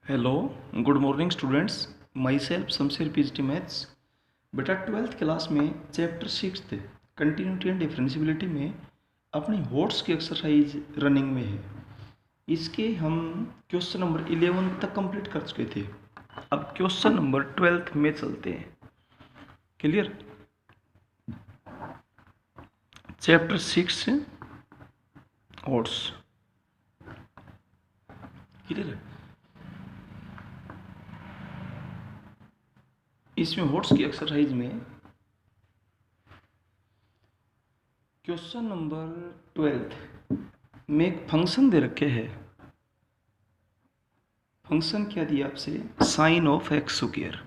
Hello good morning students. My self Shamsher PhD maths. बेटा 12th class में chapter 6 continuity and differentiability में अपनी hots की एक्सरसाइज रनिंग में है। इसके हम क्वेश्चन नंबर 11 तक कंप्लीट कर चुके थे। अब क्वेश्चन नंबर 12 में चलते हैं। क्लियर? Chapter 6 hots. क्लियर है? इसमें हॉट्स की एक्सरसाइज में क्वेश्चन नंबर 12 में एक फंक्शन दे रखे है। फंक्शन क्या दिया आपसे? Sine of X square.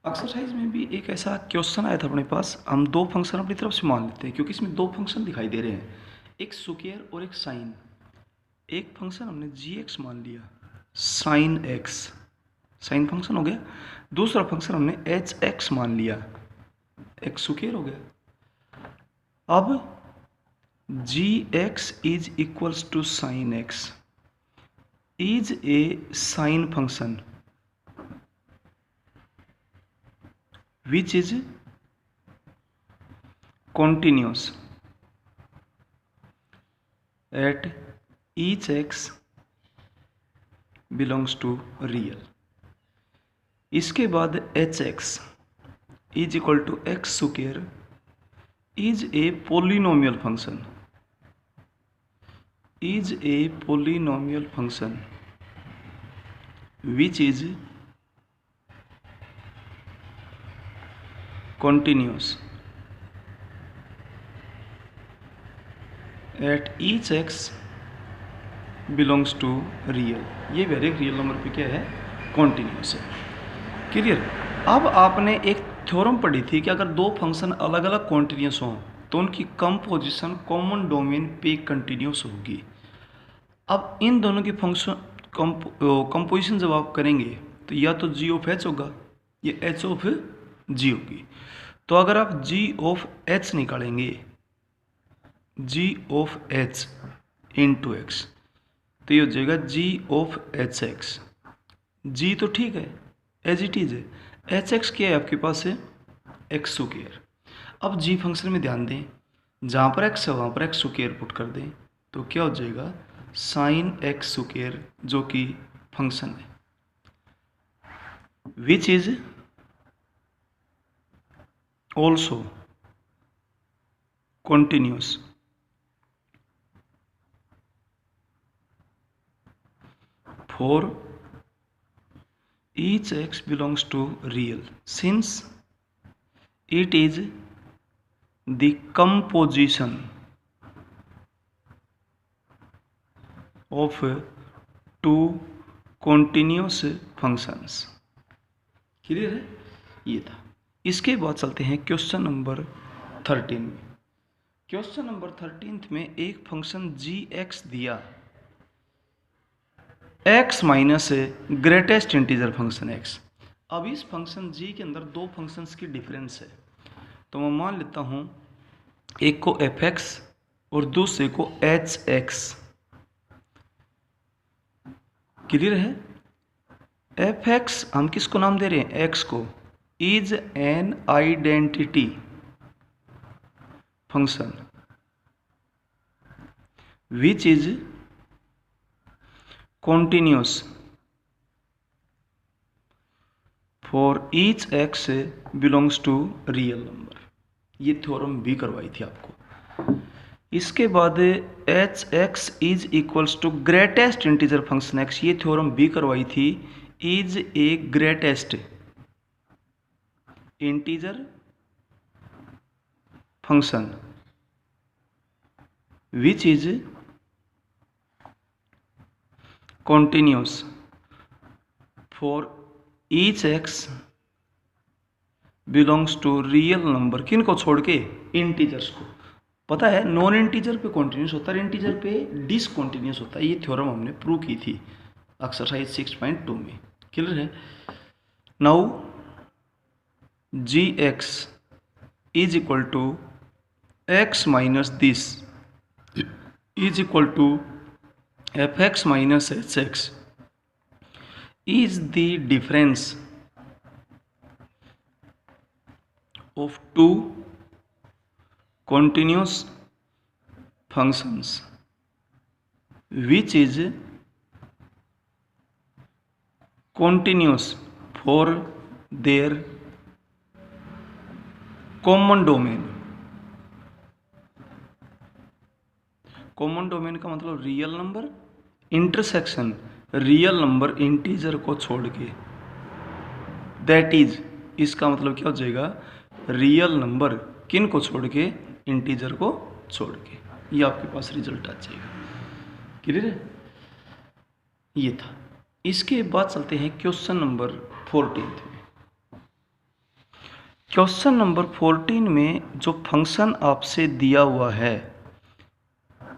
Exercise में भी एक ऐसा क्वेश्चन आया था अपने पास। हम दो फंक्शन अपनी तरफ से मान लेते हैं क्योंकि इसमें दो फंक्शन दिखाई दे रहे हैं, एक स्क्वायर और एक साइन। एक फंक्शन हमने जी एक्स मान लिया, साइन एक्स, साइन फंक्शन हो गया। दूसरा फंक्शन हमने एच एक्स मान लिया, एक्स स्क्वायर हो गया। अब G x is equals to sine X is a sine function which is continuous at each x belongs to real। इसके बाद H x is equal to X square is a polynomial function, is a polynomial function which is continuous at each x belongs to real। ये very real number पे क्या है? Continuous है। Clear? अब आपने एक थ्योरम पढ़ी थी कि अगर दो फंक्शन अलग अलग कॉन्टिन्यूस हों तो उनकी कंपोजिशन कॉमन डोमेन पे कंटिन्यूस होगी। अब इन दोनों की फंक्शन कंपोजिशन जब आप करेंगे तो या तो जी ऑफ एच होगा या एच ऑफ जी होगी। तो अगर आप जी ऑफ एच निकालेंगे, जी ऑफ एच इंटू एक्स, तो ये हो जाएगा जी ऑफ एच एक्स। जी तो ठीक है, एज इट इज है। एच एक्स क्या है आपके पास? है एक्स स्क्वायर। अब जी फंक्शन में ध्यान दें, जहाँ पर एक्स है वहाँ पर एक्स स्क्वायर पुट कर दें तो क्या हो जाएगा? साइन एक्स स्क्वायर, जो कि फंक्शन है which is also continuous for each x belongs to real since it is the composition of two continuous functions। Clear है? ये था। इसके बाद चलते हैं क्वेश्चन नंबर 13 में। क्वेश्चन नंबर 13 में एक फंक्शन जी एक्स दिया, x minus greatest integer function x. अब इस फंक्शन जी के अंदर दो फंक्शंस की डिफरेंस है, तो मैं मान लेता हूं एक को एफ एक्स और दूसरे को एच एक्स। क्लियर है? एफ एक्स हम किसको नाम दे रहे हैं? एक्स को। Is an identity function which is continuous for each x belongs to real number। ये थ्योरम भी करवाई थी आपको। इसके बाद H x is equals to greatest integer function x, ये थ्योरम भी करवाई थी। Is a greatest integer function which is continuous for each x belongs to real number। किन को छोड़ के? इंटीजर्स को। पता है नॉन इंटीजर पे कॉन्टिन्यूस होता है, इंटीजर पे डिसकॉन्टिन्यूस होता है। ये थ्योरम हमने प्रूव की थी एक्सरसाइज 6.2 में। क्लियर है? Now g x is equal to x minus this is equal to fx minus hx is the difference of two continuous functions which is continuous for their common domain। Common domain का मतलब real number intersection real number integer को छोड़ के, that is, इसका मतलब क्या हो जाएगा, रियल नंबर किन को छोड़ के, इंटीजर को छोड़ के। ये आपके पास रिजल्ट आ जाएगा। क्लियर है? ये था। इसके बाद चलते हैं क्वेश्चन नंबर 14 में। क्वेश्चन नंबर 14 में जो फंक्शन आपसे दिया हुआ है,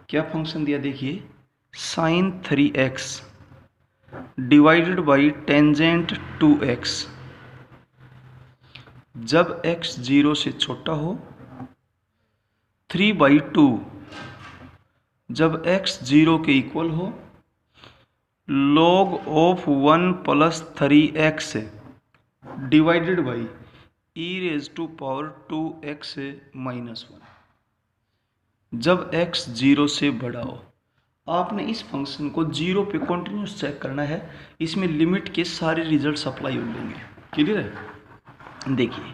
क्या फंक्शन दिया देखिए, sin 3x divided by tangent 2x। जब x 0 से छोटा हो, 3/2 जब x 0 के इक्वल हो, log of 1 + 3x divided by e⁻²x - 1। जब x 0 से बड़ा हो, आपने इस फंक्शन को 0 पे कंटिन्यूस चेक करना है। इसमें लिमिट के सारे रिजल्ट अप्लाई हो लेंगे। क्लियर है? देखिए,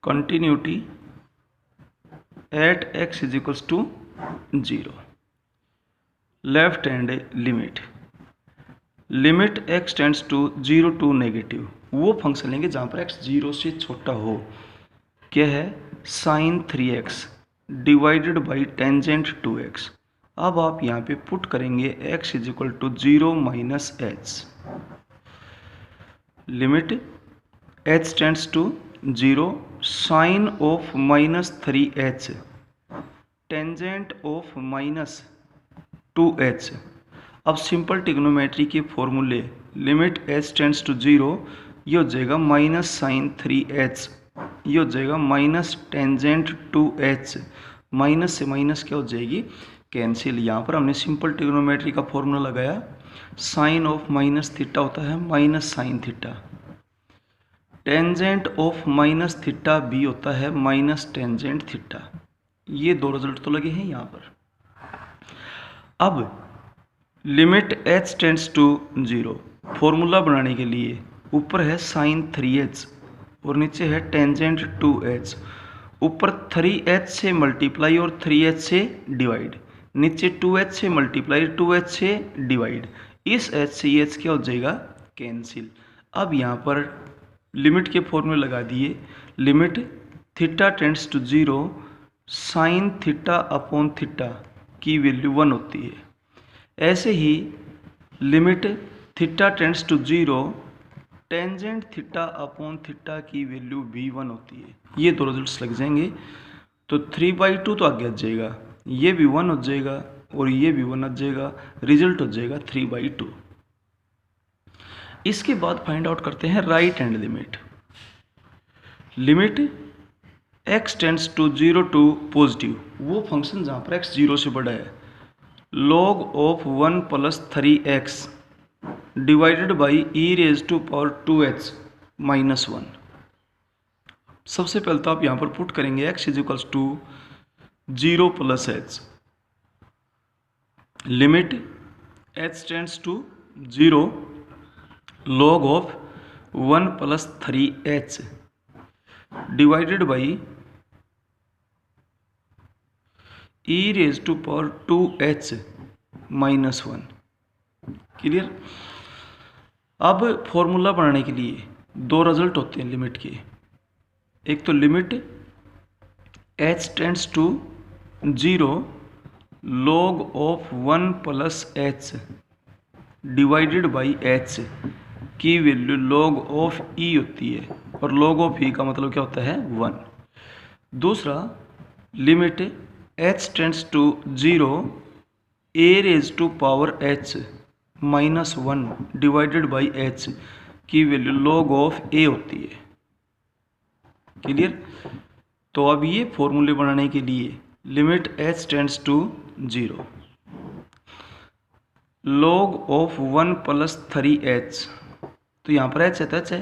continuity at x = 0, left hand limit x tends to 0 to negative, वो फंक्शन लेंगे जहाँ पर x 0 से छोटा हो। क्या है? sin 3x divided by tangent 2x। अब आप यहाँ पे पुट करेंगे x = 0 - h, limit h tends to 0, sine of -3h tangent of -2h। अब सिंपल ट्रिग्नोमेट्री के फॉर्मूले, लिमिट h टेंड्स टू 0, ये हो जाएगा -sin3h, ये हो जाएगा -टेंजेंट 2h, माइनस से माइनस क्या हो जाएगी, कैंसिल। यहाँ पर हमने सिंपल ट्रिग्नोमेट्री का फॉर्मूला लगाया, साइन ऑफ -θ होता है -sin θ, टेंजेंट ऑफ -θ भी होता है -टेंजेंट θ। ये दो रिजल्ट तो लगे हैं यहाँ पर। अब limit h tends to 0, formula बनाने के लिए ऊपर है sin 3h और नीचे है टेंजेंट 2h। ऊपर 3h से मल्टीप्लाई और 3h से डिवाइड, नीचे 2h से मल्टीप्लाई 2h से डिवाइड, इस h से ये h क्या हो जाएगा, कैंसिल। अब यहाँ पर लिमिट के फॉर्मूले लगा दिए, लिमिट θ टेंड्स टू 0, साइन θ/θ की वैल्यू 1 होती है। ऐसे ही लिमिट θ टेंड्स टू 0, टेंजेंट θ/θ की वैल्यू भी 1 होती है। ये दो रिजल्ट्स लग जाएंगे तो 3/2 तो आगे आ जाएगा, ये भी 1 हो जाएगा और ये भी 1 आ जाएगा, रिजल्ट हो जाएगा 3/2। इसके बाद फाइंड आउट करते हैं right hand limit x tends to 0 to positive, वो फंक्शन जहाँ पर x 0 से बड़ा है, log of 1 + 3x divided by e⁻²h - 1। सबसे पहले तो आप यहाँ पर पुट करेंगे x = 0 + h, limit h tends to 0, log of 1 + 3h divided by e⁻²h - 1। Clear? अब फॉर्मूला बनाने के लिए दो रिजल्ट होते हैं लिमिट के, एक तो limit h tends to 0, log of 1 + h divided by h की वैल्यू log ऑफ e होती है, और log ऑफ e का मतलब क्या होता है, 1। दूसरा limit h tends to 0, a⁻h - 1 divided by h की वैल्यू log ऑफ a होती है। क्लियर? तो अब ये फॉर्मूले बनाने के लिए limit h tends to 0, log of 1 plus 3h, तो यहाँ पर h है तो h है,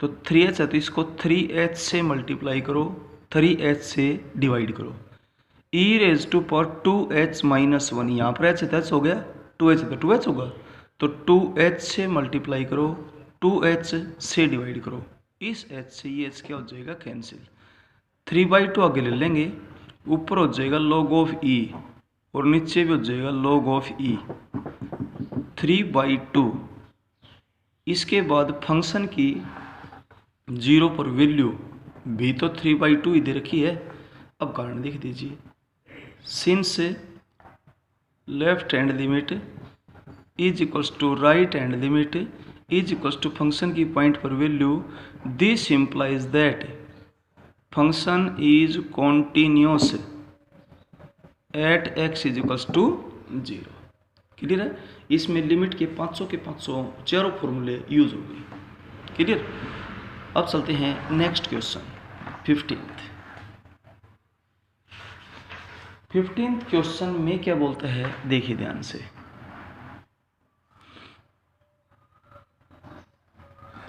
तो 3h है तो इसको 3h से मल्टीप्लाई करो, 3h से डिवाइड करो, e raise to power 2h minus 1, यहाँ पर h है तो h हो गया, 2h है तो 2h होगा, तो 2h से मल्टीप्लाई करो, 2h से डिवाइड करो, इस h से ये h क्या हो जाएगा कैंसिल, 3/2 आगे ले लेंगे, ऊपर हो जाएगा log ऑफ e और नीचे भी हो जाएगा log ऑफ e, 3/2। इसके बाद फंक्शन की 0 पर वैल्यू भी तो 3/2 ही दे रखी है। अब कारण लिख दीजिए, since left hand limit is equals to right hand limit is equals to function की पॉइंट पर value, this implies that function is continuous at x is equals to 0। Clear है? इसमें लिमिट के 500 के 500 चारों फॉर्मूले यूज हो गए। क्लियर? अब चलते हैं नेक्स्ट क्वेश्चन 15th क्वेश्चन में क्या बोलता है, देखिए ध्यान से।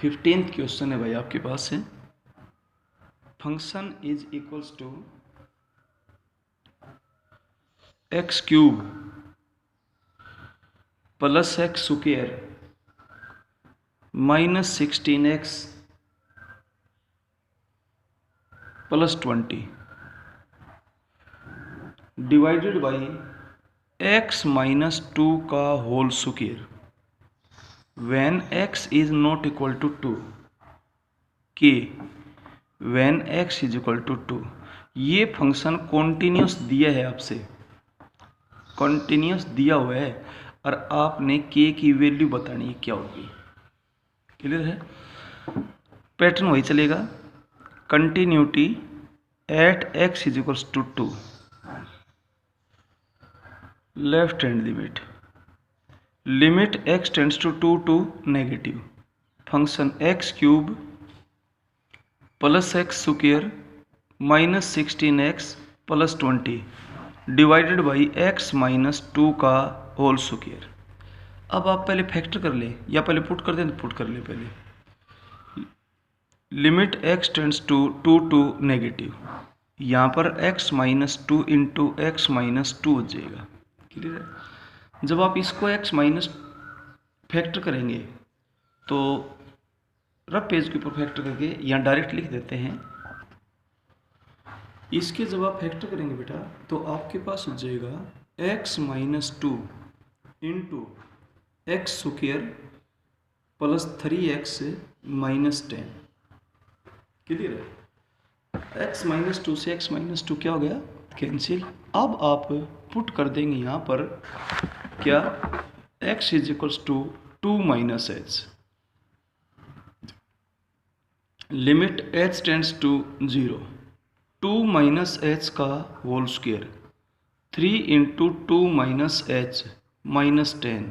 15th क्वेश्चन है भाई आपके पास है, function is equals to x cube plus x square minus 16x plus 20 divided by x minus 2 का whole square when x is not equal to 2 के when x is equal to 2। ये function continuous दिया है आपसे, continuous दिया हुआ है और आपने k की वैल्यू बतानी है क्या होगी। क्लियर है? पैटर्न वही चलेगा, continuity at x is equals to 2, left hand limit, limit x tends to 2 to negative, function x cube plus x square minus 16x plus 20 divided by x minus 2 का whole square. अब आप पहले factor कर लें या पहले put कर दें, तो पुट कर लें पहले। Limit x tends to 2 to negative, यहाँ पर x minus 2 into x minus 2 हो जाएगा। क्लियर है? जब आप इसको x माइनस फैक्टर करेंगे तो रफ पेज के ऊपर फैक्टर करके यहाँ डायरेक्ट लिख देते हैं। इसके जब आप फैक्टर करेंगे बेटा तो आपके पास हो जाएगा x minus 2 into x square plus 3x minus 10। Clear है? x माइनस 2 से x माइनस 2 क्या हो गया, कैंसिल। अब आप पुट कर देंगे यहाँ पर क्या, x is equals to 2 minus H, limit h tends to 0, 2 minus H का whole square 3 into 2 minus H minus 10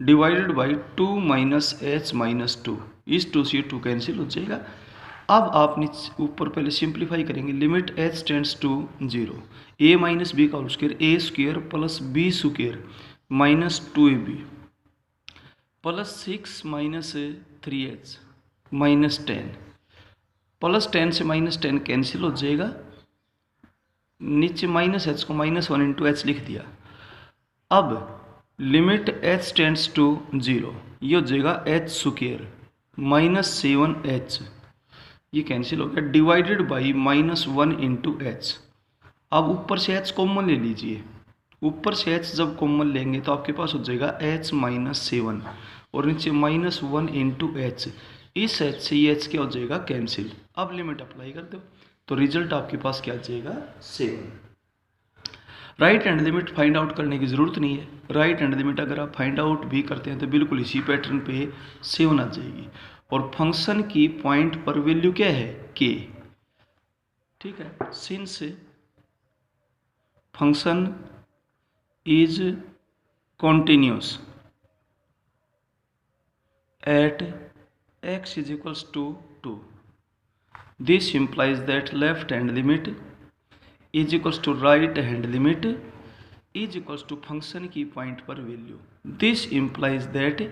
divided by 2 minus H minus 2, इस 2 से 2 कैंसिल हो जाएगा। अब आप नीचे ऊपर पहले सिंप्लीफाई करेंगे, limit h tends to 0, a minus B का whole square a square plus B square minus 2ab plus 6 minus 3h minus 10 plus 10 से माइनस 10 कैंसिल हो जाएगा, नीचे माइनस h को माइनस 1 इंटू एच लिख दिया। अब लिमिट h टेंड्स टू 0, ये हो जाएगा h स्क्वायर माइनस 7h, ये कैंसिल हो गया, divided by minus 1 into H. अब ऊपर से h कॉमन ले लीजिए, ऊपर से h जब कॉमन लेंगे तो आपके पास हो जाएगा h माइनस 7 और नीचे माइनस 1 इंटू एच, इस h से ये h क्या हो जाएगा, कैंसिल। अब लिमिट अप्लाई कर दो तो रिजल्ट आपके पास क्या आ जाएगा, 7। Right hand limit find out करने की ज़रूरत नहीं है, राइट हैंड लिमिट अगर आप फाइंड आउट भी करते हैं तो बिल्कुल इसी पैटर्न पे 7 आ जाएगी। और फंक्शन की पॉइंट पर वैल्यू क्या है, k। ठीक है, since function is continuous at x is equals to 2, this implies that left hand limit is equals to right hand limit is equals to function की पॉइंट पर value. This implies that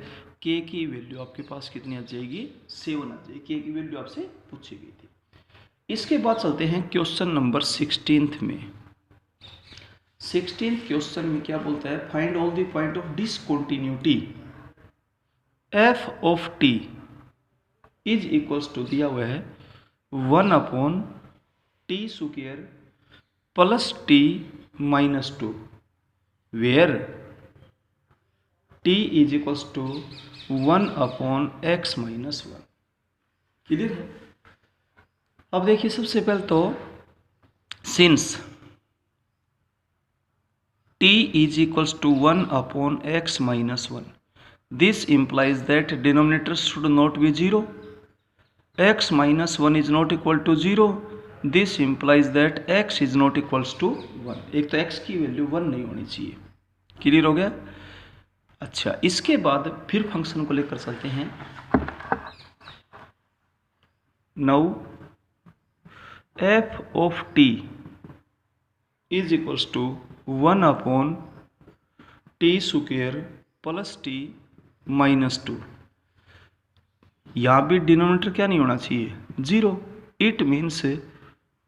k की value आपके पास कितनी आ जाएगी, 7 आ जाएगी। के की value आपसे पूछी गई थी। इसके बाद चलते हैं क्वेश्चन नंबर 16 में। 16 क्वेश्चन में क्या बोलता है, find all the point of discontinuity f of t is equals to दिया हुआ है 1/t² plus t minus 2 where t is equals to 1/x minus 1। Clear है। अब देखिए सबसे पहले तो since t is equals to 1/x minus 1 this implies that denominator should not be 0. x minus 1 is not equal to 0. This implies that x is not equals to 1. एक तो x की value 1 नहीं होनी चाहिए। क्लियर हो गया। अच्छा, इसके बाद फिर फंक्शन को लेकर चलते हैं। Now f of t is equals to 1/t² plus t minus 2। यहाँ भी डिनोमिनेटर क्या नहीं होना चाहिए, 0। It means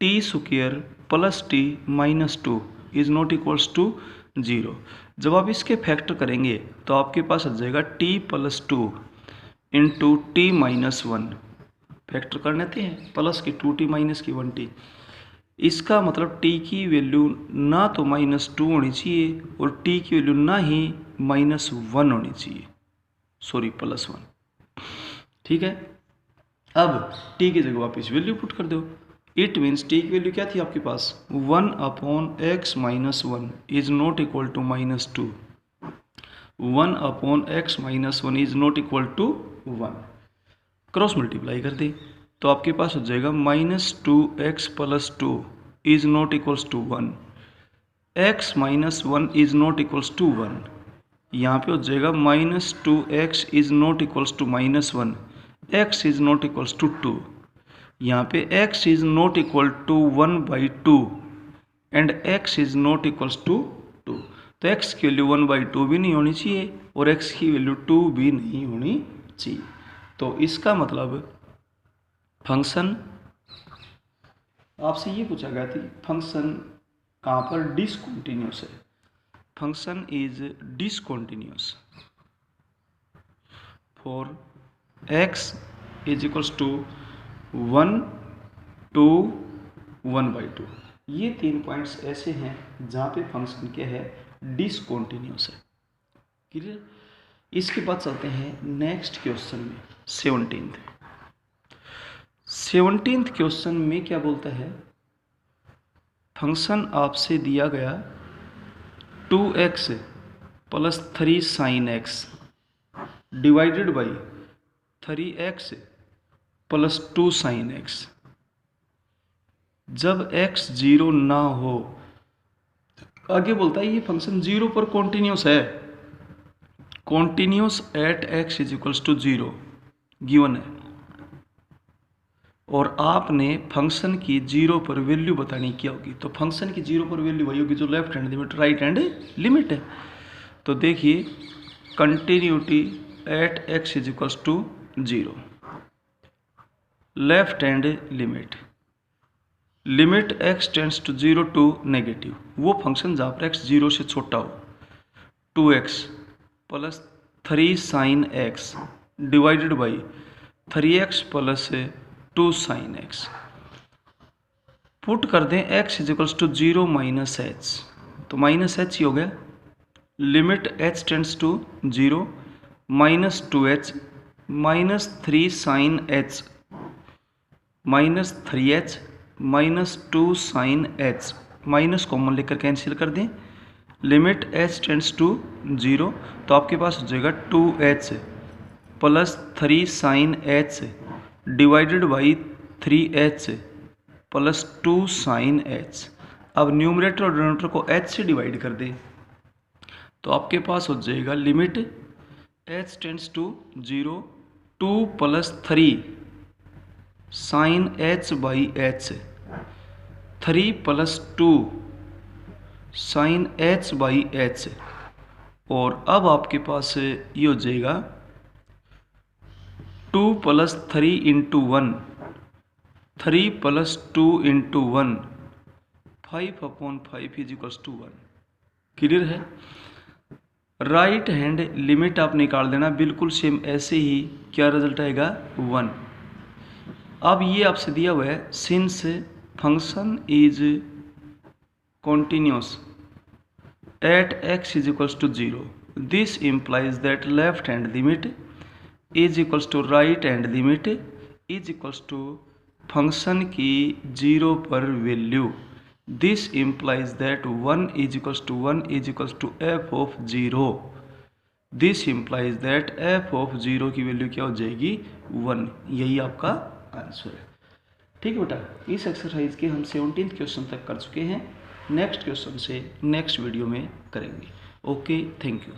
t² plus t minus 2 is not equals to 0। जब आप इसके फैक्टर करेंगे तो आपके पास आ जाएगा t plus 2 into T minus 1। Factor कर लेते हैं, प्लस की 2t माइनस की 1t। इसका मतलब t की वैल्यू ना तो माइनस 2 होनी चाहिए और t की वैल्यू ना ही माइनस 1 होनी चाहिए, सॉरी प्लस 1। ठीक है। अब t की जगह वापस वैल्यू पुट कर दो। इट मीन्स t की वैल्यू क्या थी आपके पास, 1/x minus 1 is not equal to minus 2। 1/x minus 1 is not equal to 1। Cross multiply कर दे तो आपके पास हो जाएगा -2x plus 2 is not equals to 1। x minus 1 is not equals to 1। यहाँ पे हो जाएगा -2x is not equals to -1। x is not equals to 2। यहाँ पे x is not equal to 1/2 and x is not equals to 2। तो x की value 1/2 भी नहीं होनी चाहिए और x की वैल्यू 2 भी नहीं होनी चाहिए। तो इसका मतलब फंक्शन आपसे ये पूछा गया था, फंक्शन कहाँ पर डिसकंटिन्यूअस है। Function is discontinuous for x is equals to 1 to 1/2। ये 3 पॉइंट्स ऐसे हैं जहाँ पे फंक्शन क्या है, डिसकंटिन्यूअस है। क्लियर। इसके बाद चलते हैं नेक्स्ट क्वेश्चन में, 17th क्वेश्चन में क्या बोलता है, फंक्शन आपसे दिया गया 2x plus 3 sin x divided by 3x plus 2 sin x। जब x 0 ना हो, आगे बोलता है ये फंक्शन 0 पर कॉन्टिन्यूस है, continuous at x is equals to 0 given है। और आपने फंक्शन की 0 पर वैल्यू बतानी क्या होगी। तो फंक्शन की 0 पर वैल्यू वही होगी जो left hand limit right hand limit है। तो देखिए continuity at x is equals to 0, left hand limit limit x tends to 0 to negative, वो फंक्शन जहाँ पर x 0 से छोटा हो, 2x plus 3 sin x divided by 3x plus 2 sin x। Put कर दें x is equals to 0 minus h, तो minus h ही हो गया। Limit h tends to 0 minus 2h minus 3 sin h minus 3h minus 2 sin h, minus common लेकर cancel कर दें। Limit h tends to 0 तो आपके पास हो जाएगा 2h plus 3 sin h divided by 3h plus 2 sin h। अब numerator और डिनोमिनेटर को h से डिवाइड कर दें तो आपके पास हो जाएगा limit h tends to 0 2 plus 3 sin h by h, 3 plus 2 sine h by h, और अब आपके पास ये हो जाएगा 2 + 3 × 1, 3 + 2 × 1, 5/5 = 1। क्लियर है। राइट हैंड लिमिट आप निकाल देना, बिल्कुल सेम ऐसे ही क्या रिजल्ट आएगा 1। अब ये आपसे दिया हुआ है since function is continuous at x = 0, this implies that left hand limit is equals to right hand limit is equals to function की 0 पर value, this implies that 1 is equals to 1 is equals to f of 0, this implies that f of 0 की value क्या हो जाएगी 1। यही आपका answer है। ठीक है बेटा, इस एक्सरसाइज के हम 17th क्वेश्चन तक कर चुके हैं। नेक्स्ट क्वेश्चन से नेक्स्ट वीडियो में करेंगे। Okay, thank you.